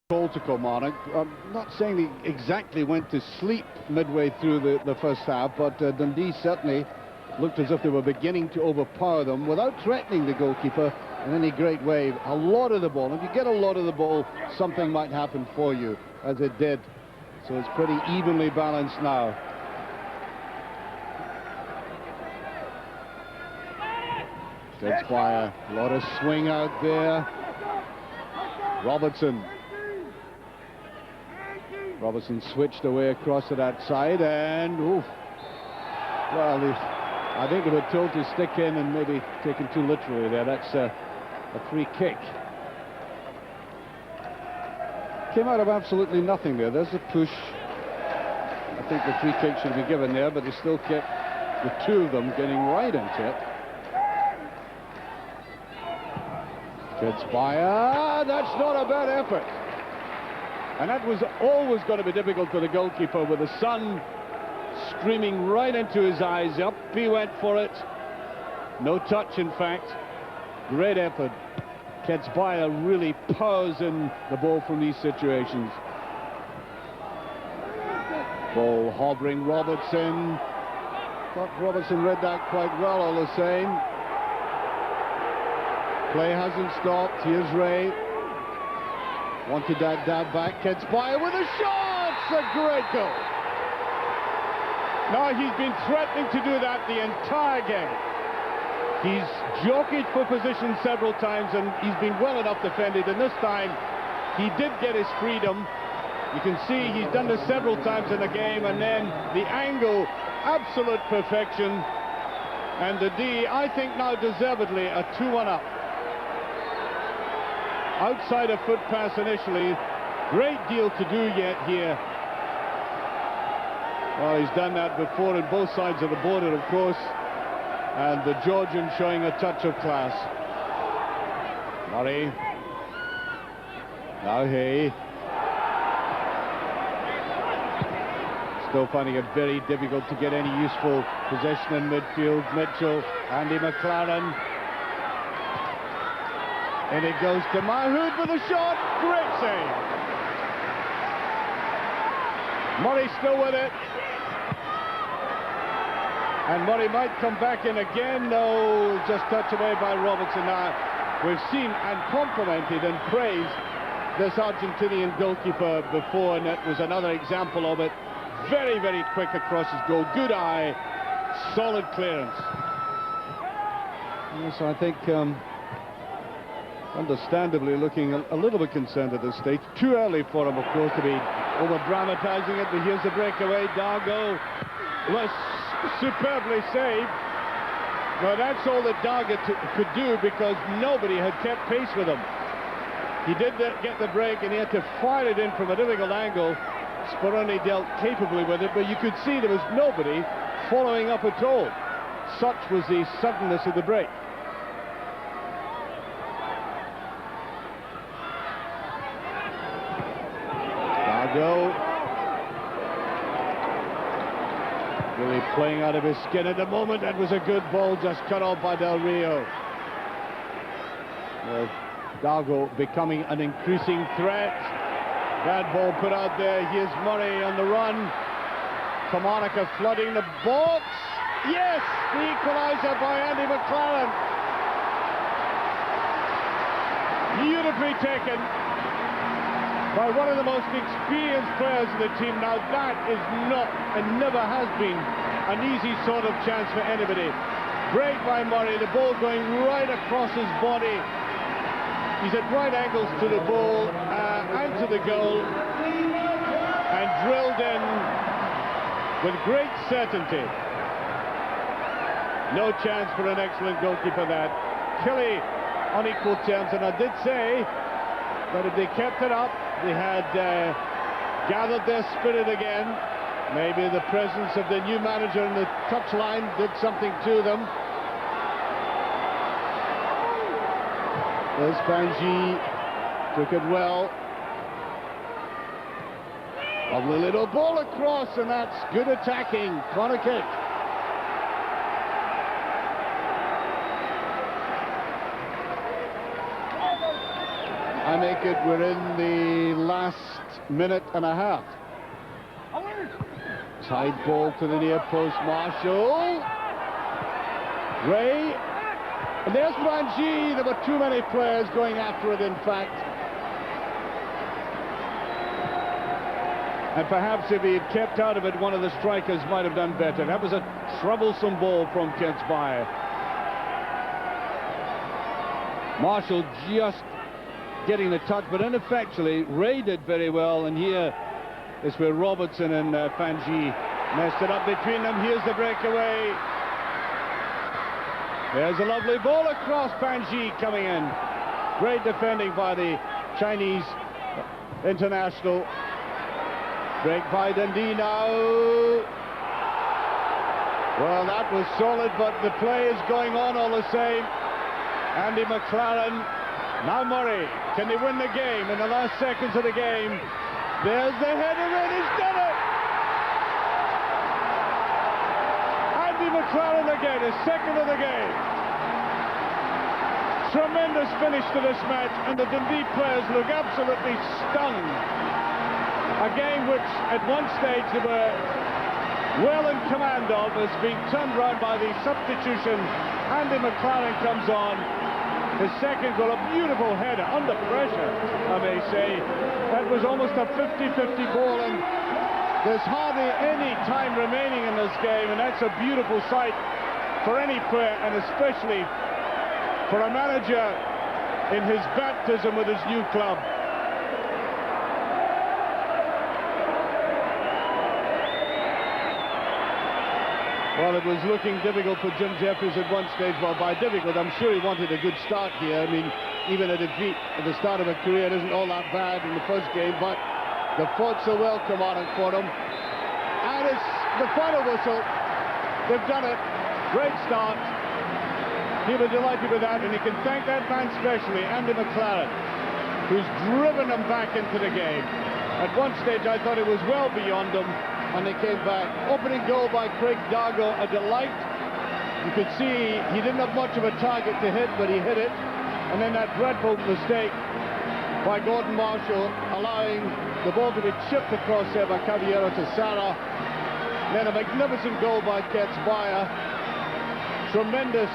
Goal to Kilmarnock. I'm not saying they exactly went to sleep midway through the first half, but Dundee certainly looked as if they were beginning to overpower them without threatening the goalkeeper in any great way. A lot of the ball. If you get a lot of the ball, something might happen for you, as it did. So it's pretty evenly balanced now. Squire, a lot of swing out there. Robertson switched away across to that side, and oof, well, I think they were told to stick in and maybe taken too literally there. That's a free kick. Came out of absolutely nothing there. There's a push. I think the free kick should be given there, but they still kept the two of them getting right into it. Fitzbyer, that's not a bad effort. And that was always going to be difficult for the goalkeeper, with the sun streaming right into his eyes. Up he went for it. No touch, in fact. Great effort. Fitzbyer really powers in the ball from these situations. Ball hovering Robertson. Thought Robertson read that quite well all the same. Play hasn't stopped. Here's Ray. Wanted that dab back. Fitzbyer with a shot! It's a great goal. Now, he's been threatening to do that the entire game. He's jockeyed for position several times, and he's been well enough defended, and this time he did get his freedom. You can see he's done this several times in the game, and then the angle, absolute perfection. And the D, I think now deservedly, a 2-1 up. Outside a foot pass initially, great deal to do yet here. Well, he's done that before on both sides of the border, of course, and the Georgian showing a touch of class. Murray. Now Hay. Still finding it very difficult to get any useful possession in midfield. Mitchell, Andy McLaren. And it goes to Mahood with a shot. Great save. Murray still with it. And Murray might come back in again. No, just touched away by Robertson. Now, we've seen and complimented and praised this Argentinian goalkeeper before, and it was another example of it. Very, very quick across his goal. Good eye. Solid clearance. Yes, I think... understandably looking a little bit concerned at this stage. Too early for him, of course, to be over-dramatizing it, but here's the breakaway. Dargo was superbly saved, but that's all that Dargo could do, because nobody had kept pace with him. He did get the break, and he had to fire it in from a difficult angle. Speroni dealt capably with it, but you could see there was nobody following up at all. Such was the suddenness of the break. Really playing out of his skin at the moment. That was a good ball, just cut off by Del Rio. Dargo becoming an increasing threat. Bad ball put out there. Here's Murray on the run. Kilmarnock flooding the box. Yes, the equaliser by Andy McLaren. Beautifully taken by one of the most experienced players in the team. Now that is not, and never has been, an easy sort of chance for anybody. Break by Murray, the ball going right across his body. He's at right angles to the ball and to the goal, and drilled in with great certainty. No chance for an excellent goalkeeper that. Killie on equal terms, and I did say that if they kept it up, they had gathered their spirit again. Maybe the presence of the new manager in the touchline did something to them. There's Banji, took it well. Lovely little ball across, and that's good attacking. Corner kick. I I make it we're in the last minute and a half. Tight ball to the near post, Marshall. Ray. And there's Manji. There were too many players going after it, in fact. And perhaps if he had kept out of it, one of the strikers might have done better. That was a troublesome ball from Kensbayer. Marshall just getting the touch, but ineffectually. Ray did very well, and here is where Robertson and Fanji messed it up between them. Here's the breakaway. There's a lovely ball across, Fanji coming in. Great defending by the Chinese international. Break by Dundee now. Well, that was solid, but the play is going on all the same. Andy McLaren. Now Murray. Can they win the game in the last seconds of the game? There's the header in. He's done it! Andy McLaren again, his second of the game. Tremendous finish to this match, and the Dundee players look absolutely stunned. A game which, at one stage, they were well in command of, has been turned round by the substitution. Andy McLaren comes on. His second goal, a beautiful header, under pressure, I may say. That was almost a 50-50 ball, and there's hardly any time remaining in this game, and that's a beautiful sight for any player, and especially for a manager in his baptism with his new club. Well, it was looking difficult for Jim Jeffries at one stage. Well, by difficult, I'm sure he wanted a good start here. I mean, even a defeat at the start of a career isn't all that bad in the first game, but the thoughts are welcome on it for him. And it's the final whistle. They've done it. Great start. He was delighted with that, and he can thank that man specially, Andy McLaren, who's driven them back into the game. At one stage, I thought it was well beyond them, and they came back. Opening goal by Craig Dargo, a delight. You could see he didn't have much of a target to hit, but he hit it. And then that dreadful mistake by Gordon Marshall, allowing the ball to be chipped across there by Caballero to Sarah. Then a magnificent goal by Kensbayer. Tremendous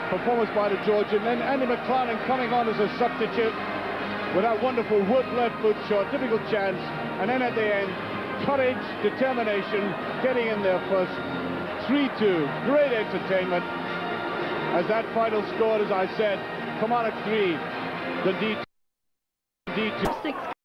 performance by the Georgian. Then Andy McLaren coming on as a substitute with that wonderful Wood left foot shot, difficult chance. And then at the end, courage, determination, getting in there first. 3-2, great entertainment. As that final score, as I said, come on at 3, the D2.